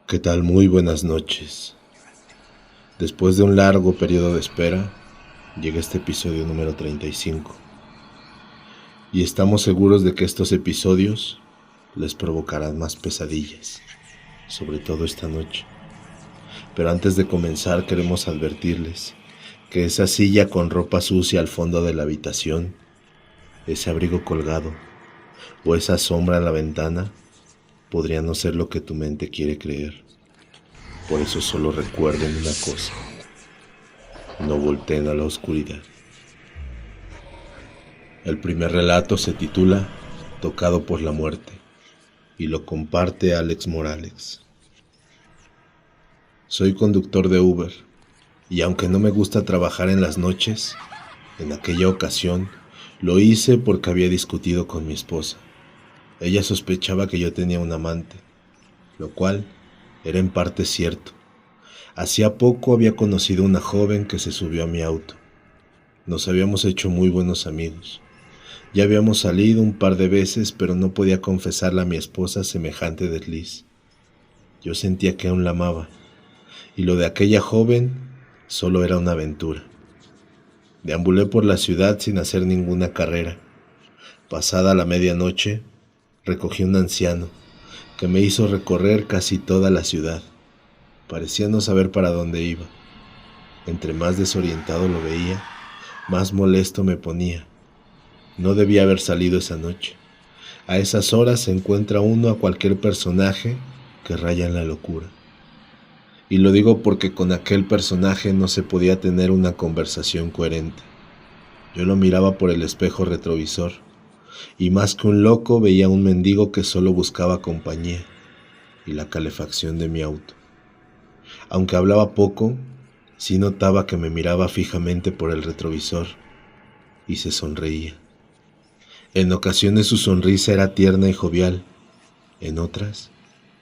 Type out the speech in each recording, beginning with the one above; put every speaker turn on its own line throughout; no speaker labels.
¿Qué tal? Muy buenas noches. Después de un largo periodo de espera, llega este episodio número 35. Y estamos seguros de que estos episodios les provocarán más pesadillas, sobre todo esta noche. Pero antes de comenzar queremos advertirles que esa silla con ropa sucia al fondo de la habitación, ese abrigo colgado o esa sombra en la ventana podría no ser lo que tu mente quiere creer. Por eso solo recuerden una cosa: no volteen a la oscuridad. El primer relato se titula Tocado por la muerte y lo comparte Alex Morales. Soy conductor de Uber y aunque no me gusta trabajar en las noches, en aquella ocasión lo hice porque había discutido con mi esposa. Ella sospechaba que yo tenía un amante, lo cual era en parte cierto. Hacía poco había conocido a una joven que se subió a mi auto. Nos habíamos hecho muy buenos amigos. Ya habíamos salido un par de veces, pero no podía confesarle a mi esposa semejante desliz. Yo sentía que aún la amaba, y lo de aquella joven solo era una aventura. Deambulé por la ciudad sin hacer ninguna carrera. Pasada la medianoche, recogí un anciano que me hizo recorrer casi toda la ciudad. Parecía no saber para dónde iba. Entre más desorientado lo veía, más molesto me ponía. No debía haber salido esa noche. A esas horas se encuentra uno a cualquier personaje que raya en la locura. Y lo digo porque con aquel personaje no se podía tener una conversación coherente. Yo lo miraba por el espejo retrovisor, y más que un loco veía a un mendigo que solo buscaba compañía y la calefacción de mi auto. Aunque hablaba poco, sí notaba que me miraba fijamente por el retrovisor y se sonreía. En ocasiones su sonrisa era tierna y jovial, en otras,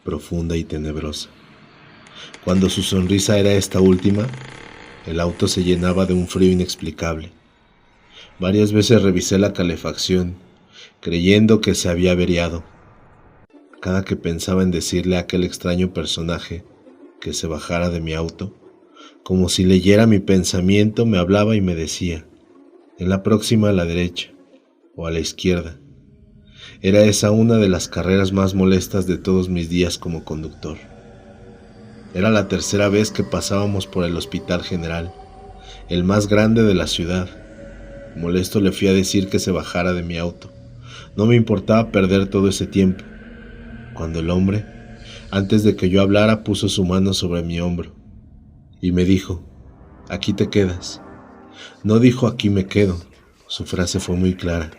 profunda y tenebrosa. Cuando su sonrisa era esta última, el auto se llenaba de un frío inexplicable. Varias veces revisé la calefacción, creyendo que se había averiado. Cada que pensaba en decirle a aquel extraño personaje que se bajara de mi auto, como si leyera mi pensamiento, me hablaba y me decía: en la próxima a la derecha o a la izquierda. Era esa una de las carreras más molestas de todos mis días como conductor. Era la tercera vez que pasábamos por el Hospital General, el más grande de la ciudad. Molesto le fui a decir que se bajara de mi auto. No me importaba perder todo ese tiempo, cuando el hombre, antes de que yo hablara, puso su mano sobre mi hombro y me dijo: aquí te quedas. No dijo aquí me quedo, su frase fue muy clara: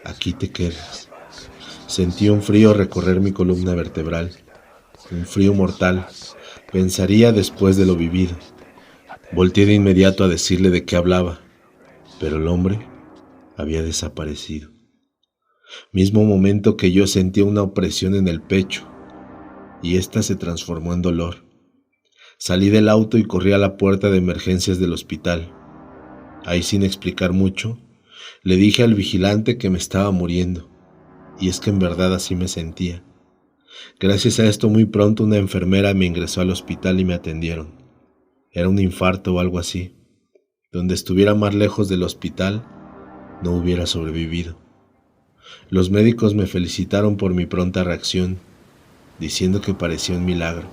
aquí te quedas. Sentí un frío recorrer mi columna vertebral, un frío mortal, pensaría después de lo vivido. Volteé de inmediato a decirle de qué hablaba, pero el hombre había desaparecido. Mismo momento que yo sentía una opresión en el pecho, y ésta se transformó en dolor. Salí del auto y corrí a la puerta de emergencias del hospital. Ahí, sin explicar mucho, le dije al vigilante que me estaba muriendo, y es que en verdad así me sentía. Gracias a esto, muy pronto una enfermera me ingresó al hospital y me atendieron. Era un infarto o algo así. Donde estuviera más lejos del hospital, no hubiera sobrevivido. Los médicos me felicitaron por mi pronta reacción, diciendo que parecía un milagro.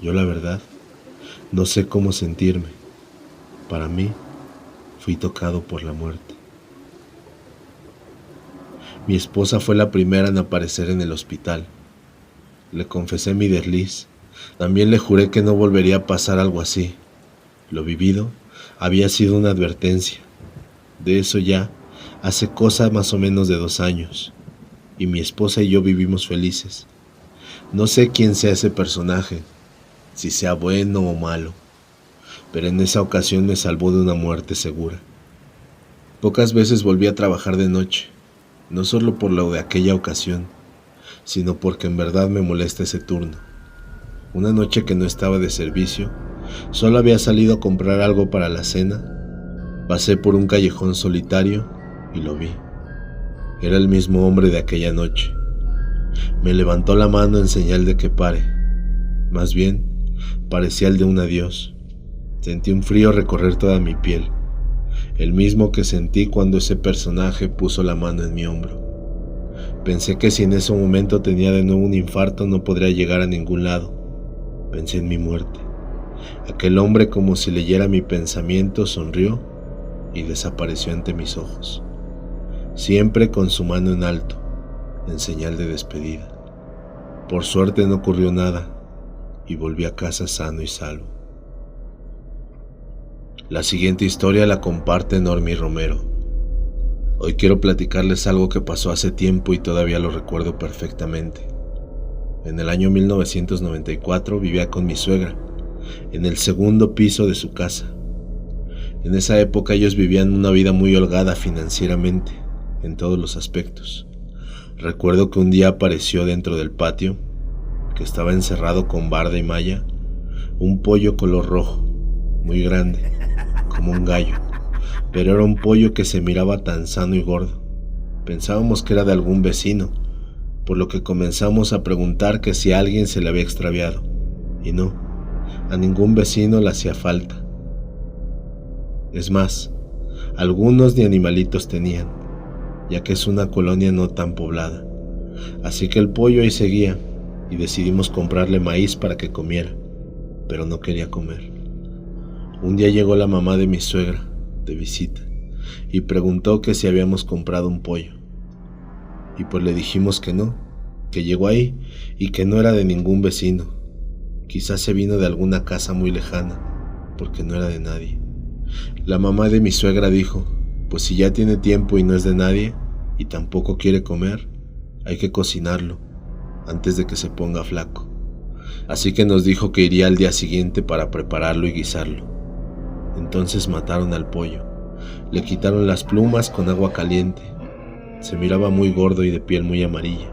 Yo, la verdad, no sé cómo sentirme. Para mí, fui tocado por la muerte. Mi esposa fue la primera en aparecer en el hospital. Le confesé mi desliz. También le juré que no volvería a pasar algo así. Lo vivido había sido una advertencia. De eso ya hace cosa más o menos de 2 años. Y mi esposa y yo vivimos felices. No sé quién sea ese personaje, si sea bueno o malo, pero en esa ocasión me salvó de una muerte segura. Pocas veces volví a trabajar de noche, no solo por lo de aquella ocasión, sino porque en verdad me molesta ese turno. Una noche que no estaba de servicio, solo había salido a comprar algo para la cena, pasé por un callejón solitario y lo vi. Era el mismo hombre de aquella noche. Me levantó la mano en señal de que pare. Más bien, parecía el de un adiós. Sentí un frío recorrer toda mi piel, el mismo que sentí cuando ese personaje puso la mano en mi hombro. Pensé que si en ese momento tenía de nuevo un infarto no podría llegar a ningún lado. Pensé en mi muerte. Aquel hombre, como si leyera mi pensamiento, sonrió y desapareció ante mis ojos, siempre con su mano en alto, en señal de despedida. Por suerte no ocurrió nada y volví a casa sano y salvo. La siguiente historia la comparte Normi Romero. Hoy quiero platicarles algo que pasó hace tiempo y todavía lo recuerdo perfectamente. En el año 1994 vivía con mi suegra, en el segundo piso de su casa. En esa época ellos vivían una vida muy holgada financieramente, en todos los aspectos. Recuerdo que un día apareció dentro del patio, que estaba encerrado con barda y malla, un pollo color rojo, muy grande, como un gallo, pero era un pollo que se miraba tan sano y gordo. Pensábamos que era de algún vecino, por lo que comenzamos a preguntar que si a alguien se le había extraviado, y no, a ningún vecino le hacía falta. Es más, algunos ni animalitos tenían, ya que es una colonia no tan poblada. Así que el pollo ahí seguía y decidimos comprarle maíz para que comiera, pero no quería comer. Un día llegó la mamá de mi suegra de visita y preguntó que si habíamos comprado un pollo. Y pues le dijimos que no, que llegó ahí y que no era de ningún vecino. Quizás se vino de alguna casa muy lejana, porque no era de nadie. La mamá de mi suegra dijo, pues si ya tiene tiempo y no es de nadie, y tampoco quiere comer, hay que cocinarlo, antes de que se ponga flaco. Así que nos dijo que iría al día siguiente para prepararlo y guisarlo. Entonces mataron al pollo, le quitaron las plumas con agua caliente, se miraba muy gordo y de piel muy amarilla,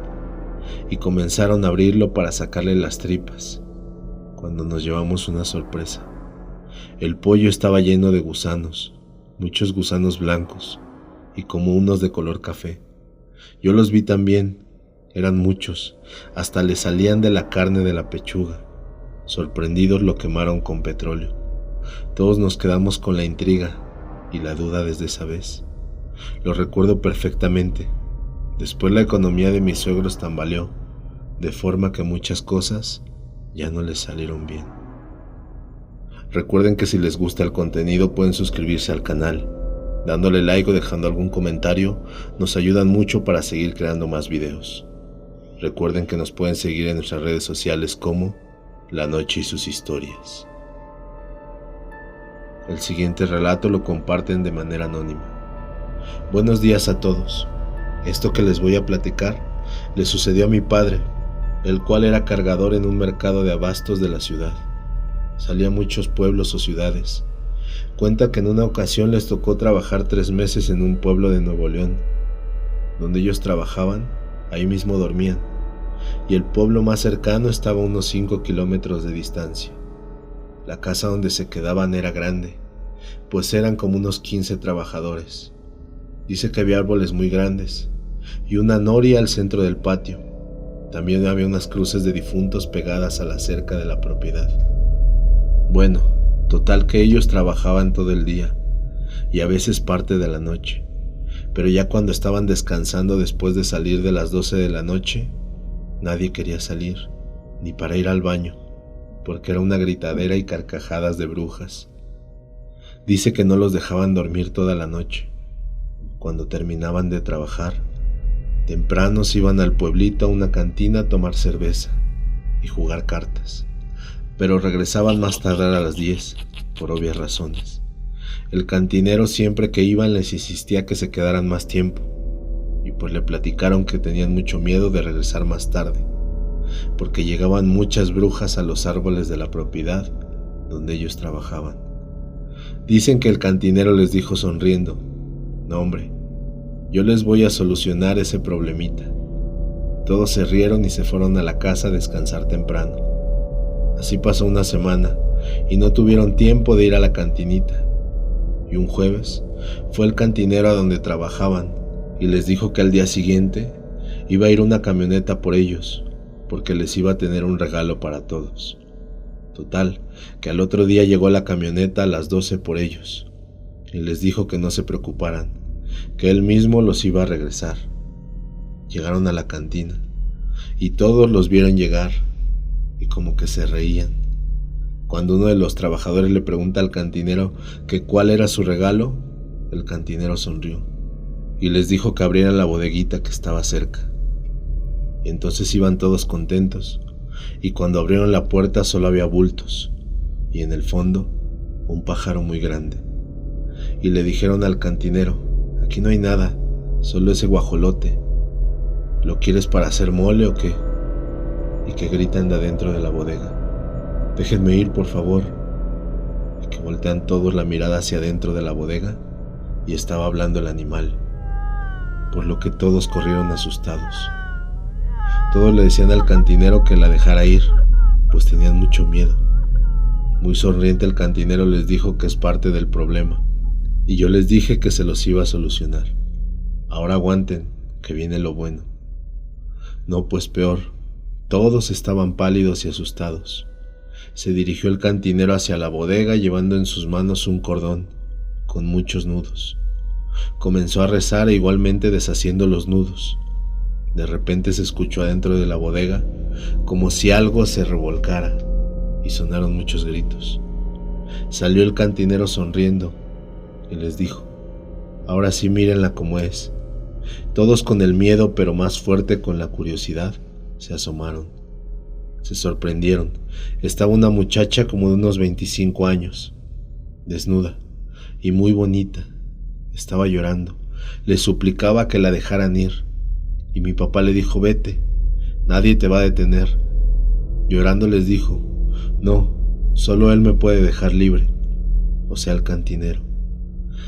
y comenzaron a abrirlo para sacarle las tripas, cuando nos llevamos una sorpresa. El pollo estaba lleno de gusanos, muchos gusanos blancos, y como unos de color café. Yo los vi también, eran muchos, hasta le salían de la carne de la pechuga. Sorprendidos lo quemaron con petróleo. Todos nos quedamos con la intriga y la duda desde esa vez. Lo recuerdo perfectamente. Después la economía de mis suegros tambaleó, de forma que muchas cosas ya no les salieron bien. Recuerden que si les gusta el contenido pueden suscribirse al canal. Dándole like o dejando algún comentario nos ayudan mucho para seguir creando más videos. Recuerden que nos pueden seguir en nuestras redes sociales como La Noche y sus historias. El siguiente relato lo comparten de manera anónima. Buenos días a todos. Esto que les voy a platicar le sucedió a mi padre, el cual era cargador en un mercado de abastos de la ciudad. Salía a muchos pueblos o ciudades. Cuenta que en una ocasión les tocó trabajar 3 meses en un pueblo de Nuevo León. Donde ellos trabajaban, ahí mismo dormían, y el pueblo más cercano estaba a unos 5 kilómetros de distancia. La casa donde se quedaban era grande, pues eran como unos 15 trabajadores. Dice que había árboles muy grandes, y una noria al centro del patio. También había unas cruces de difuntos pegadas a la cerca de la propiedad. Bueno, total que ellos trabajaban todo el día, y a veces parte de la noche, pero ya cuando estaban descansando después de salir de las 12 de la noche, nadie quería salir, ni para ir al baño, porque era una gritadera y carcajadas de brujas. Dice que no los dejaban dormir toda la noche. Cuando terminaban de trabajar, temprano se iban al pueblito a una cantina a tomar cerveza y jugar cartas, pero regresaban más tarde a las 10, por obvias razones. El cantinero siempre que iban les insistía que se quedaran más tiempo, y pues le platicaron que tenían mucho miedo de regresar más tarde, porque llegaban muchas brujas a los árboles de la propiedad donde ellos trabajaban. Dicen que el cantinero les dijo sonriendo, no hombre, yo les voy a solucionar ese problemita. Todos se rieron y se fueron a la casa a descansar temprano. Así pasó una semana y no tuvieron tiempo de ir a la cantinita. Y un jueves fue el cantinero a donde trabajaban y les dijo que al día siguiente iba a ir una camioneta por ellos, porque les iba a tener un regalo para todos. Total, que al otro día llegó la camioneta a las 12 por ellos y les dijo que no se preocuparan, que él mismo los iba a regresar. Llegaron a la cantina y todos los vieron llegar y como que se reían. Cuando uno de los trabajadores le pregunta al cantinero que cuál era su regalo, el cantinero sonrió y les dijo que abrieran la bodeguita que estaba cerca. Y entonces iban todos contentos, y cuando abrieron la puerta solo había bultos, y en el fondo un pájaro muy grande. Y le dijeron al cantinero: aquí no hay nada, solo ese guajolote. ¿Lo quieres para hacer mole o qué? Y que gritan de adentro de la bodega: déjenme ir, por favor. Y que voltean todos la mirada hacia adentro de la bodega, y estaba hablando el animal, por lo que todos corrieron asustados. Todos le decían al cantinero que la dejara ir, pues tenían mucho miedo. Muy sonriente el cantinero les dijo que es parte del problema, y yo les dije que se los iba a solucionar. Ahora aguanten, que viene lo bueno. No, pues peor, todos estaban pálidos y asustados. Se dirigió el cantinero hacia la bodega llevando en sus manos un cordón con muchos nudos. Comenzó a rezar e igualmente deshaciendo los nudos. De repente se escuchó adentro de la bodega como si algo se revolcara y sonaron muchos gritos. Salió el cantinero sonriendo y les dijo: ahora sí, mírenla como es. Todos con el miedo, pero más fuerte con la curiosidad, se asomaron. Se sorprendieron. Estaba una muchacha como de unos 25 años, desnuda y muy bonita. Estaba llorando. Le suplicaba que la dejaran ir. Y mi papá le dijo: vete, nadie te va a detener. Llorando les dijo: no, solo él me puede dejar libre, o sea, el cantinero.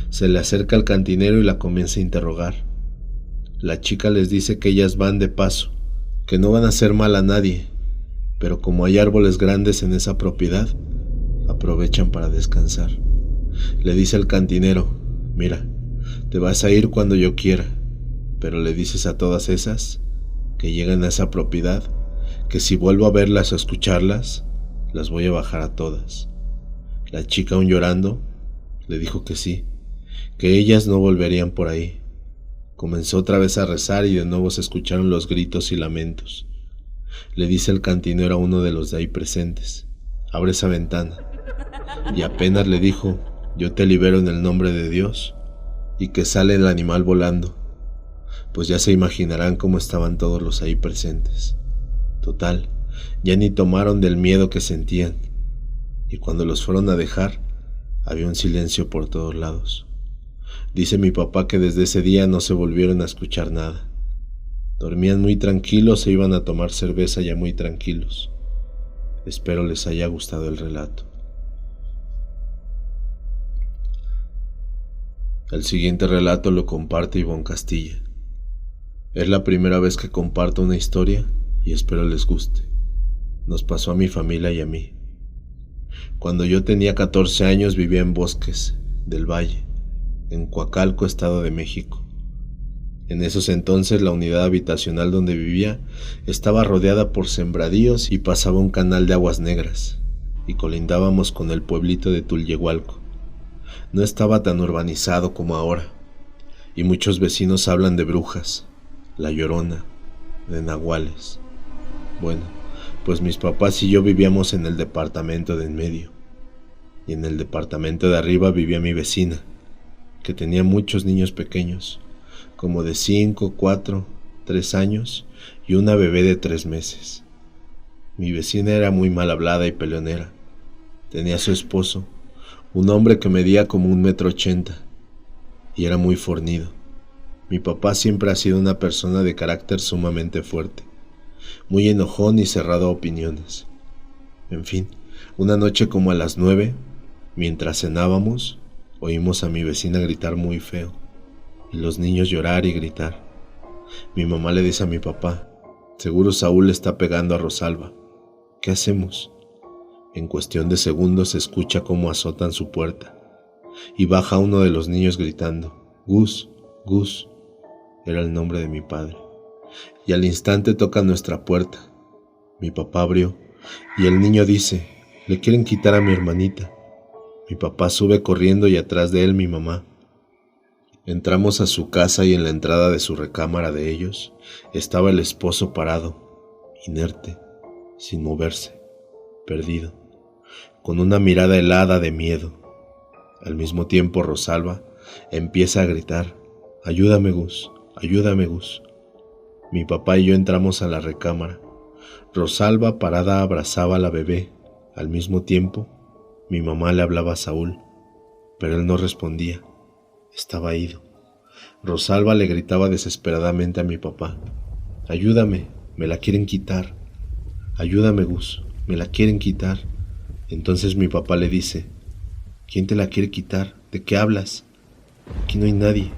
Se le acerca al cantinero y la comienza a interrogar. La chica les dice que ellas van de paso, que no van a hacer mal a nadie, pero como hay árboles grandes en esa propiedad, aprovechan para descansar. Le dice el cantinero: mira, te vas a ir cuando yo quiera, pero le dices a todas esas que llegan a esa propiedad que si vuelvo a verlas o escucharlas, las voy a bajar a todas. La chica, aún llorando, le dijo que sí, que ellas no volverían por ahí. Comenzó otra vez a rezar y de nuevo se escucharon los gritos y lamentos. Le dice el cantinero a uno de los de ahí presentes: abre esa ventana. Y apenas le dijo: yo te libero en el nombre de Dios, y que sale el animal volando. Pues ya se imaginarán cómo estaban todos los ahí presentes. Total, ya ni tomaron del miedo que sentían, y cuando los fueron a dejar, había un silencio por todos lados. Dice mi papá que desde ese día no se volvieron a escuchar nada. Dormían muy tranquilos e iban a tomar cerveza ya muy tranquilos. Espero les haya gustado el relato. El siguiente relato lo comparte Ivonne Castilla. Es la primera vez que comparto una historia y espero les guste. Nos pasó a mi familia y a mí. Cuando yo tenía 14 años vivía en Bosques del Valle, en Coacalco, Estado de México. En esos entonces la unidad habitacional donde vivía estaba rodeada por sembradíos y pasaba un canal de aguas negras, y colindábamos con el pueblito de Tulyehualco. No estaba tan urbanizado como ahora, y muchos vecinos hablan de brujas, la Llorona, de nahuales. Bueno, pues mis papás y yo vivíamos en el departamento de en medio, y en el departamento de arriba vivía mi vecina, que tenía muchos niños pequeños, como de 5, 4, 3 años y una bebé de 3 meses. Mi vecina era muy mal hablada y peleonera. Tenía a su esposo, un hombre que medía como 1,80 m y era muy fornido. Mi papá siempre ha sido una persona de carácter sumamente fuerte, muy enojón y cerrado a opiniones. En fin, una noche como a las 9, mientras cenábamos, oímos a mi vecina gritar muy feo y los niños llorar y gritar. Mi mamá le dice a mi papá: seguro Saúl le está pegando a Rosalba. ¿Qué hacemos? En cuestión de segundos se escucha cómo azotan su puerta y baja uno de los niños gritando: Gus, Gus. Era el nombre de mi padre. Y al instante toca nuestra puerta. Mi papá abrió y el niño dice: Le quieren quitar a mi hermanita. Mi papá sube corriendo y atrás de él mi mamá. Entramos a su casa y en la entrada de su recámara de ellos estaba el esposo parado, inerte, sin moverse, perdido, con una mirada helada de miedo. Al mismo tiempo Rosalba empieza a gritar: «Ayúdame, Gus, ayúdame, Gus». Mi papá y yo entramos a la recámara. Rosalba parada abrazaba a la bebé. Al mismo tiempo, mi mamá le hablaba a Saúl, pero él no respondía. Estaba ido. Rosalba le gritaba desesperadamente a mi papá: «Ayúdame, me la quieren quitar. Ayúdame, Gus, me la quieren quitar». Entonces mi papá le dice: «¿Quién te la quiere quitar? ¿De qué hablas? Aquí no hay nadie».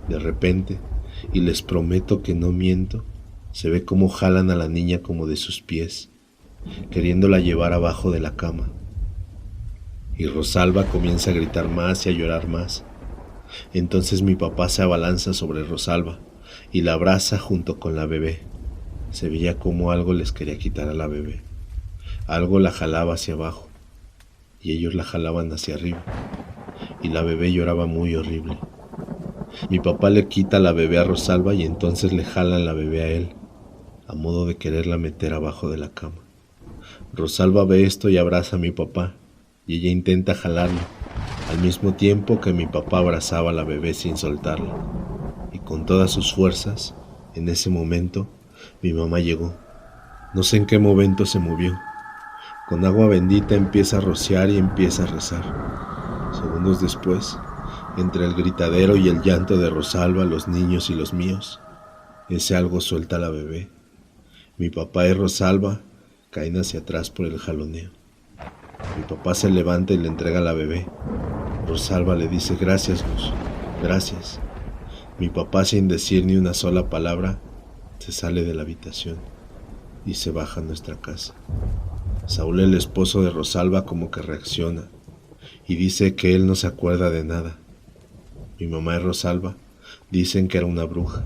De repente, y les prometo que no miento, se ve cómo jalan a la niña como de sus pies, queriéndola llevar abajo de la cama. Y Rosalba comienza a gritar más y a llorar más. Entonces mi papá se abalanza sobre Rosalba y la abraza junto con la bebé. Se veía como algo les quería quitar a la bebé. Algo la jalaba hacia abajo y ellos la jalaban hacia arriba. Y la bebé lloraba muy horrible. Mi papá le quita la bebé a Rosalba y entonces le jalan la bebé a él, a modo de quererla meter abajo de la cama. Rosalba ve esto y abraza a mi papá, y ella intenta jalarlo, al mismo tiempo que mi papá abrazaba a la bebé sin soltarla. Y con todas sus fuerzas, en ese momento, mi mamá llegó. No sé en qué momento se movió. Con agua bendita empieza a rociar y empieza a rezar. Segundos después, entre el gritadero y el llanto de Rosalba, los niños y los míos, ese algo suelta a la bebé. Mi papá y Rosalba caen hacia atrás por el jaloneo. Mi papá se levanta y le entrega a la bebé. Rosalba le dice: «Gracias, Gus, gracias». Mi papá, sin decir ni una sola palabra, se sale de la habitación y se baja a nuestra casa. Saúl, el esposo de Rosalba, como que reacciona y dice que él no se acuerda de nada. Mi mamá y Rosalba dicen que era una bruja.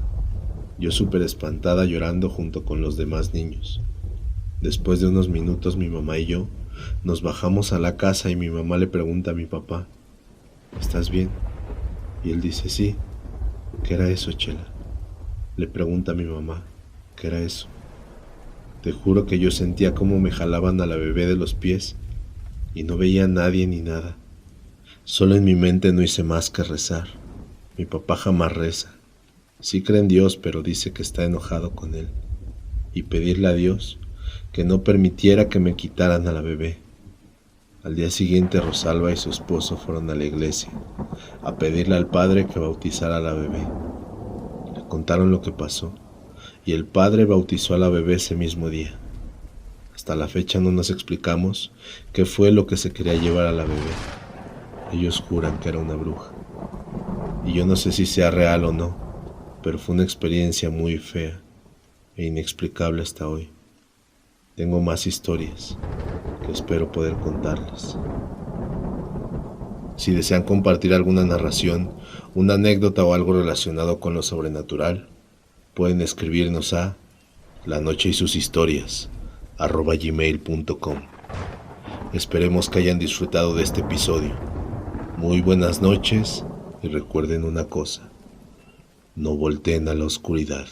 Yo súper espantada, llorando junto con los demás niños. Después de unos minutos mi mamá y yo nos bajamos a la casa y mi mamá le pregunta a mi papá: «¿Estás bien?». Y él dice: «Sí». «¿Qué era eso, Chela?». Le pregunta a mi mamá: «¿Qué era eso?». Te juro que yo sentía como me jalaban a la bebé de los pies y no veía a nadie ni nada. Solo en mi mente no hice más que rezar. Mi papá jamás reza. Sí cree en Dios, pero dice que está enojado con él. Y pedirle a Dios que no permitiera que me quitaran a la bebé. Al día siguiente Rosalba y su esposo fueron a la iglesia a pedirle al padre que bautizara a la bebé. Le contaron lo que pasó y el padre bautizó a la bebé ese mismo día. Hasta la fecha no nos explicamos qué fue lo que se quería llevar a la bebé. Ellos juran que era una bruja. Y yo no sé si sea real o no, pero fue una experiencia muy fea e inexplicable hasta hoy. Tengo más historias que espero poder contarles. Si desean compartir alguna narración, una anécdota o algo relacionado con lo sobrenatural, pueden escribirnos a lanocheysushistorias@gmail.com. Esperemos que hayan disfrutado de este episodio. Muy buenas noches y recuerden una cosa: no volteen a la oscuridad.